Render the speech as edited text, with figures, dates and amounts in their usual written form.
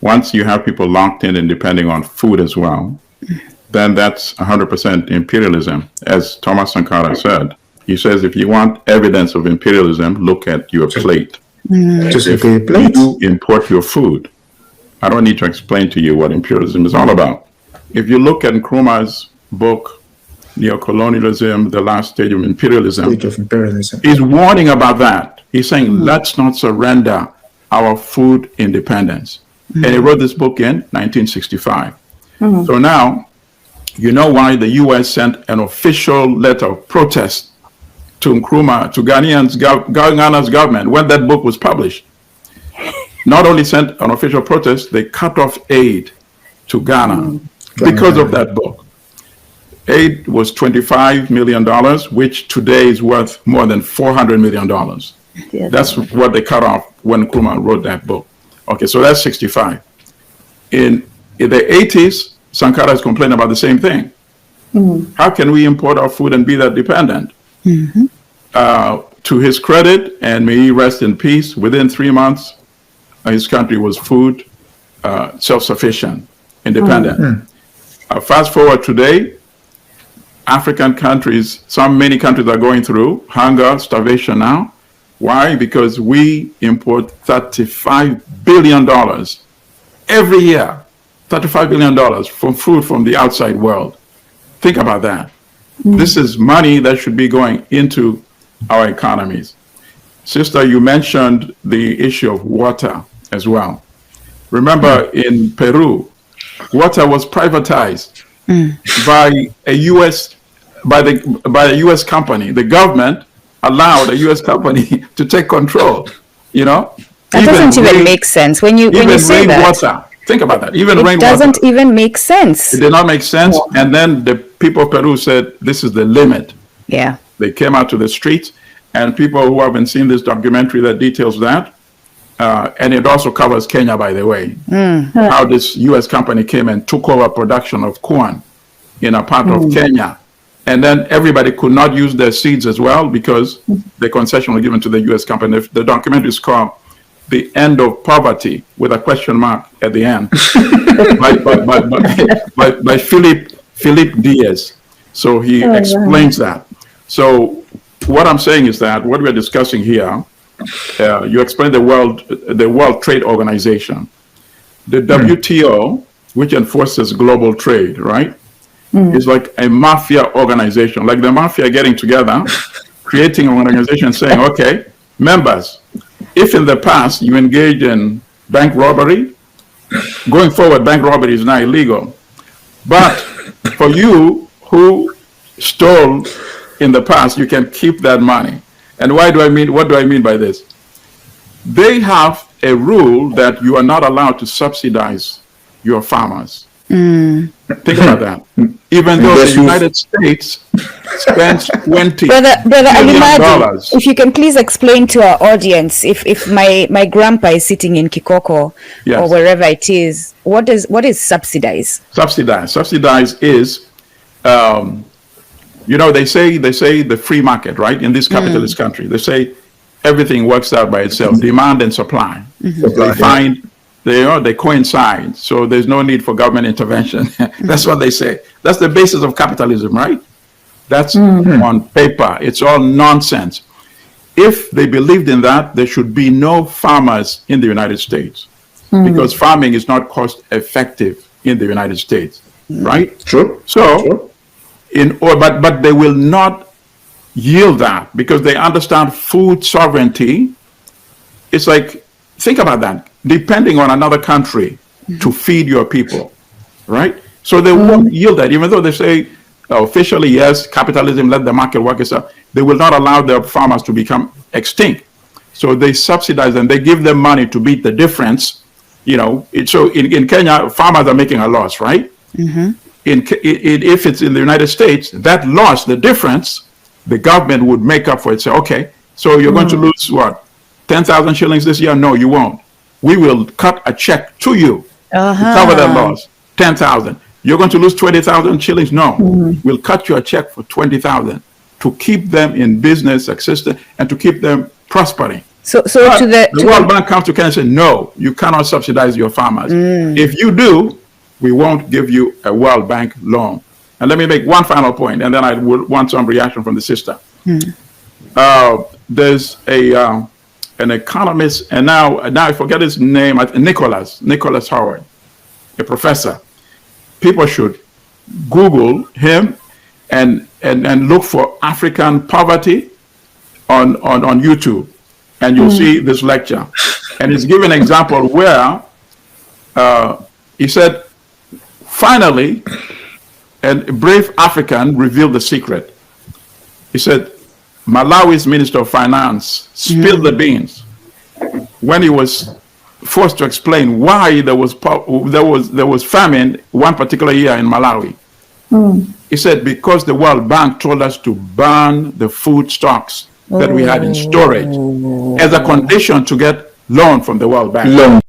once you have people locked in and depending on food as well, then that's 100% imperialism. As Thomas Sankara said, he says, if you want evidence of imperialism, look at your plate. Just If look at your plate. you import your food, I don't need to explain to you what imperialism is all about. If you look at Nkrumah's book, Neocolonialism, The Last Stage of Imperialism, he's warning about that. He's saying, let's not surrender our food independence. And he wrote this book in 1965. So now, you know why the U.S. sent an official letter of protest to Nkrumah, to Ghana's government when that book was published. Not only sent an official protest, they cut off aid to Ghana because of that book. Aid was $25 million, which today is worth more than $400 million. Yeah, that's what they cut off when Nkrumah wrote that book. Okay, so that's 65. In the 80s, Sankara is complaining about the same thing. How can we import our food and be that dependent? To his credit, and may he rest in peace, within 3 months, his country was food self-sufficient, independent. Fast forward today, African countries, many countries are going through hunger, starvation now. Why? Because we import $35 billion every year, $35 billion from food from the outside world. Think about that. This is money that should be going into our economies. Sister, you mentioned the issue of water as well. Remember, in Peru, water was privatized by a U.S. company. The government allowed a U.S. company to take control. You know, that doesn't even make sense when you say that. Water. Think about that. Even rainwater. It doesn't even make sense. It did not make sense. Yeah. And then the people of Peru said, "This is the limit." Yeah. They came out to the streets, and people who haven't seen this documentary that details that, and it also covers Kenya, by the way, how this U.S. company came and took over production of corn in a part of Kenya. And then everybody could not use their seeds as well because the concession was given to the U.S. company. The documentary is called "The End of Poverty" with a question mark at the end by Philip Diaz. So he explains that. So what I'm saying is that what we're discussing here, you explained the World Trade Organization, the WTO, which enforces global trade, right? Is like a mafia organization, like the mafia getting together, creating an organization saying, okay, members, if in the past you engage in bank robbery, going forward, bank robbery is now illegal. But for you who stole in the past, you can keep that money. And what do I mean by this? They have a rule that you are not allowed to subsidize your farmers. Think about that. Even though the United States spends $20 billion. If you can please explain to our audience, if my grandpa is sitting in Kikoko or wherever it is, what is subsidize? Subsidize is, they say the free market, right? In this capitalist country, they say everything works out by itself, demand and supply. They find they coincide, so there's no need for government intervention. That's what they say. That's the basis of capitalism, right? That's on paper. It's all nonsense. If they believed in that, there should be no farmers in the United States because farming is not cost effective in the United States, right? True. So, but they will not yield that because they understand food sovereignty. It's like, think about that. Depending on another country to feed your people, right? So they won't yield that, even though they say officially, yes, capitalism, let the market work itself. They will not allow their farmers to become extinct. So they subsidize them. They give them money to beat the difference. So in Kenya, farmers are making a loss, right? If it's in the United States, that loss, the difference, the government would make up for it. Say, okay, so you're going to lose what? 10,000 shillings this year? No, you won't. We will cut a check to you to cover that loss, 10,000. You're going to lose 20,000 shillings? No, we'll cut you a check for 20,000 to keep them in business, existing, and to keep them prospering. So but to the World Bank comes to Kenya and says, no, you cannot subsidize your farmers. If you do, we won't give you a World Bank loan. And let me make one final point, and then I would want some reaction from the sister. There's an economist, and now I forget his name, Nicholas Howard, a professor. People should Google him and look for African poverty on YouTube, and you'll see this lecture. And he's given an example where he said, finally, a brave African revealed the secret. He said, Malawi's Minister of Finance spilled the beans when he was forced to explain why there was famine one particular year in Malawi. He said, because the World Bank told us to burn the food stocks that we had in storage as a condition to get loan from the World Bank.